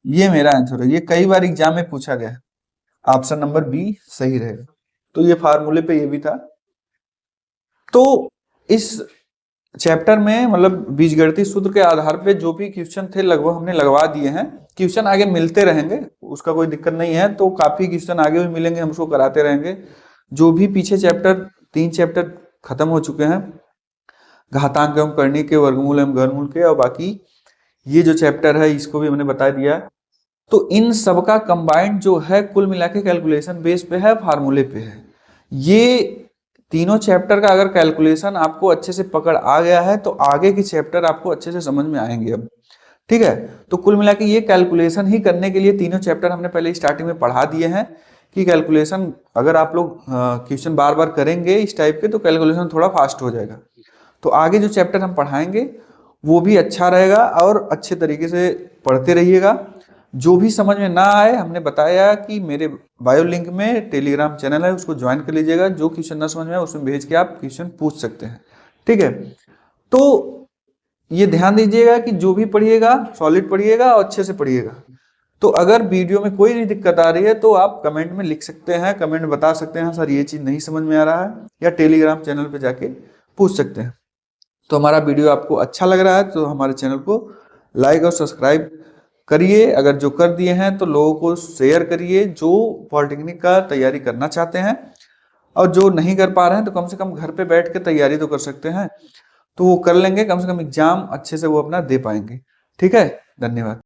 ये मेरा आंसर है, ये कई बार एग्जाम में पूछा गया है, ऑप्शन नंबर बी सही रहेगा। तो ये फार्मूले पे ये भी था। तो इस चैप्टर में मतलब बीजगणितीय सूत्र के आधार पे जो भी क्वेश्चन थे लगभग हमने लगवा दिए हैं, क्वेश्चन आगे मिलते रहेंगे, उसका कोई दिक्कत नहीं है, तो काफी क्वेश्चन आगे भी मिलेंगे, हम उसको कराते रहेंगे। जो भी पीछे चैप्टर 3 चैप्टर खत्म हो चुके हैं, घातांक एवं करणीय के, वर्गमूल एवं घनमूल के, और बाकी ये जो चैप्टर है इसको भी हमने बता दिया। तो इन सबका कंबाइंड जो है कुल मिला के कैलकुलेशन बेस पे है, फार्मूले पे है। ये तीनों चैप्टर का अगर कैलकुलेशन आपको अच्छे से पकड़ आ गया है तो आगे के चैप्टर आपको अच्छे से समझ में आएंगे अब। ठीक है, तो कुल मिला के ये कैलकुलेशन ही करने के लिए तीनों चैप्टर हमने पहले स्टार्टिंग में पढ़ा दिए हैं कि कैलकुलेशन अगर आप लोग क्वेश्चन बार बार करेंगे इस टाइप के तो कैलकुलेशन थोड़ा फास्ट हो जाएगा। तो आगे जो चैप्टर हम पढ़ाएंगे वो भी अच्छा रहेगा और अच्छे तरीके से पढ़ते रहिएगा। जो भी समझ में ना आए, हमने बताया कि मेरे बायो लिंक में टेलीग्राम चैनल है, उसको ज्वाइन कर लीजिएगा, जो क्वेश्चन ना समझ में आए उसमें भेज के आप क्वेश्चन पूछ सकते हैं। ठीक है, तो ये ध्यान दीजिएगा कि जो भी पढ़िएगा सॉलिड पढ़िएगा और अच्छे से पढ़िएगा। तो अगर वीडियो में कोई भी दिक्कत आ रही है तो आप कमेंट में लिख सकते हैं, कमेंट में बता सकते हैं सर ये चीज नहीं समझ में आ रहा है, या टेलीग्राम चैनल पे जाके पूछ सकते हैं। तो हमारा वीडियो आपको अच्छा लग रहा है तो हमारे चैनल को लाइक और सब्सक्राइब करिए, अगर जो कर दिए हैं तो लोगों को शेयर करिए जो पॉलिटेक्निक का तैयारी करना चाहते हैं, और जो नहीं कर पा रहे हैं तो कम से कम घर पे बैठ के तैयारी तो कर सकते हैं, तो वो कर लेंगे, कम से कम एग्जाम अच्छे से वो अपना दे पाएंगे। ठीक है, धन्यवाद।